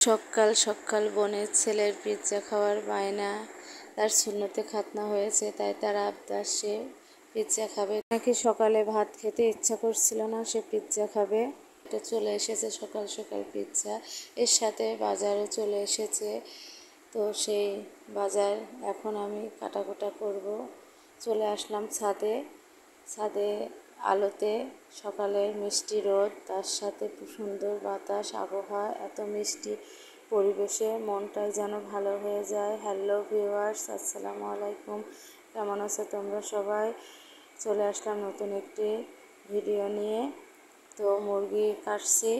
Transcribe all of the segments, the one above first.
সকাল সকাল বোনের ছেলের পিৎজা খাওয়ার বায়না। তার সুন্নতে খাতনা হয়েছে, তাই তার আবদার সে পিৎজা খাবে। নাকি সকালে ভাত খেতে ইচ্ছা করছিল না, সে পিৎজা খাবে। এটা চলে এসেছে সকাল সকাল পিৎজা, এর সাথে বাজারও চলে এসেছে। তো সেই বাজার এখন আমি কাটাকুটা করব। চলে আসলাম ছাদে। ছাদে আলোতে সকালের মিষ্টি রোদ, তার সাথে সুন্দর বাতাস, আবহাওয়া এত মিষ্টি পরিবেশে মনটাই যেন ভালো হয়ে যায়। হ্যালো ভিউয়ার্স, আসসালামু আলাইকুম, কেমন আছো তোমরা সবাই? চলে আসলাম নতুন একটি ভিডিও নিয়ে। তো মুরগি কাটছি,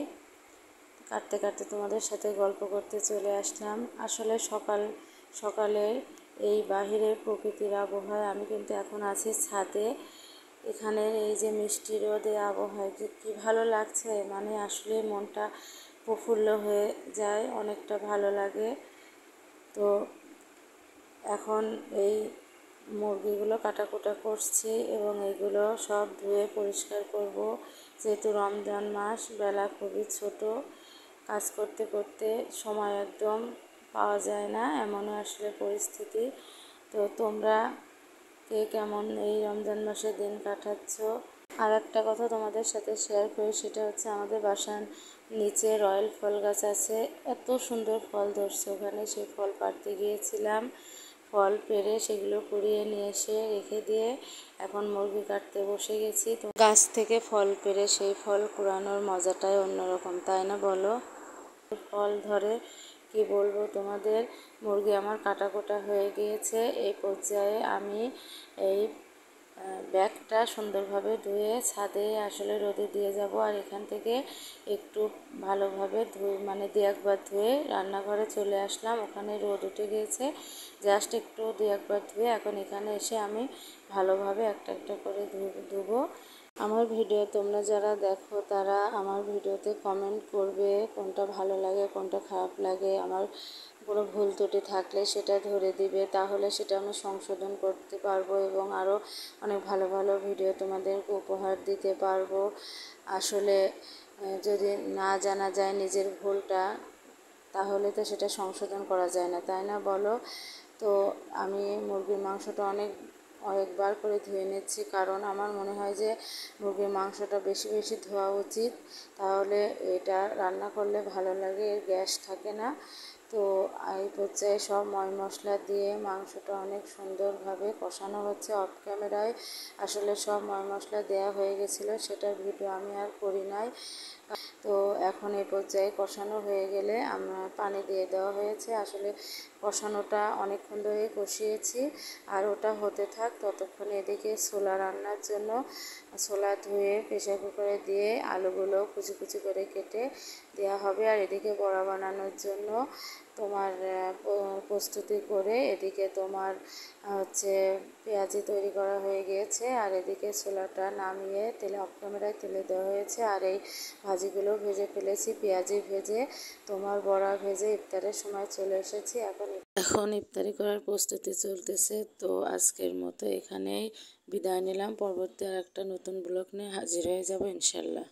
কাটতে কাটতে তোমাদের সাথে গল্প করতে চলে আসলাম। আসলে সকালে এই বাহিরের প্রকৃতির আবহাওয়ায় আমি কিন্তু এখন আছি ছাদে। এখানের এই যে মিষ্টি রোদে আবহাওয়া যে কী ভালো লাগছে, মানে আসলে মনটা প্রফুল্ল হয়ে যায়, অনেকটা ভালো লাগে। তো এখন এই মুরগিগুলো কাটাকুটা করছি এবং এগুলো সব ধুয়ে পরিষ্কার করব। যেহেতু রমজান মাস, বেলা খুবই ছোট, কাজ করতে করতে সময় একদম পাওয়া যায় না, এমনও আসলে পরিস্থিতি। তো তোমরা কে কেমন এই রমজান মাসে দিন কাটাচ্ছ? আর একটা কথা তোমাদের সাথে শেয়ার করি, সেটা হচ্ছে আমাদের বাসার নিচে রয়্যাল ফল গাছ আছে। এত সুন্দর ফল ধরছে ওখানে, সেই ফল পাড়তে গিয়েছিলাম। ফল পেড়ে সেগুলো কুড়িয়ে নিয়ে এসে রেখে দিয়ে এখন মুরগি কাটতে বসে গেছি। তো গাছ থেকে ফল পেড়ে সেই ফল কুড়ানোর মজাটাই অন্যরকম, তাই না বলো? ফল ধরে কি বলবো তোমাদের। মুরগি আমার কাটাকুটা হয়ে গিয়েছে। এই পর্যায়ে আমি এই ব্যাগটা সুন্দরভাবে ধুয়ে ছাদে আসলে রোদে দিয়ে যাব। আর এখান থেকে একটু ভালোভাবে মানে দু একবার ধুয়ে রান্নাঘরে চলে আসলাম। ওখানে রোদ উঠে গিয়েছে, জাস্ট একটু দু একবার ধুয়ে এখন এখানে এসে আমি ভালোভাবে একটা একটা করে ধুবো। আমার ভিডিও তোমরা যারা দেখো তারা আমার ভিডিওতে কমেন্ট করবে, কোনটা ভালো লাগে কোনটা খারাপ লাগে। আমার কোনো ভুল ত্রুটি থাকলে সেটা ধরে দিবে, তাহলে সেটা আমি সংশোধন করতে পারবো এবং আরও অনেক ভালো ভালো ভিডিও তোমাদেরকে উপহার দিতে পারবো। আসলে যদি না জানা যায় নিজের ভুলটা, তাহলে তো সেটা সংশোধন করা যায় না, তাই না বলো? তো আমি মুরগির মাংসটা অনেকবার করে ধুয়ে নিচ্ছি, কারণ আমার মনে হয় যে মুরগির মাংসটা বেশি বেশি ধোয়া উচিত, তাহলে এটা রান্না করলে ভালো লাগে, এর গ্যাস থাকে না। তো এই পর্যায়ে সব মশলা দিয়ে মাংসটা অনেক সুন্দরভাবে কষানো হচ্ছে অফ ক্যামেরায়। আসলে সব মশলা দেওয়া হয়ে গেছিলো, সেটার ভিডিও আমি আর করি নাই। তো এখন এই পর্যায়ে কষানো হয়ে গেলে আমরা পানি দিয়ে দেওয়া হয়েছে। আসলে কষানোটা অনেকক্ষণ ধরে কষিয়েছি, আর ওটা হতে থাক ততক্ষণ এদিকে ছোলা রান্নার জন্য ছোলা ধুয়ে প্রেসার কুকারে দিয়ে আলুগুলো কুচি কুচি করে কেটে দেওয়া হবে। আর এদিকে বড়া বানানোর জন্য তোমার প্রস্তুতি করে এদিকে তোমার হচ্ছে পেঁয়াজি তৈরি করা হয়ে গিয়েছে। আর এদিকে ছোলাটা নামিয়ে তেলে অফ ক্যামেরায় তেলে দেওয়া হয়েছে। আর এই ভাজিগুলো ভেজে ফেলেছি, পেঁয়াজি ভেজে তোমার বড়া ভেজে ইফতারের সময় চলে এসেছি। এখন ইফতারি করার প্রস্তুতি চলতেছে। তো আজকের মতো এখানেই বিদায় নিলাম, পরবর্তী আর একটা নতুন ব্লগ নিয়ে হাজির হয়ে যাব ইনশাল্লাহ।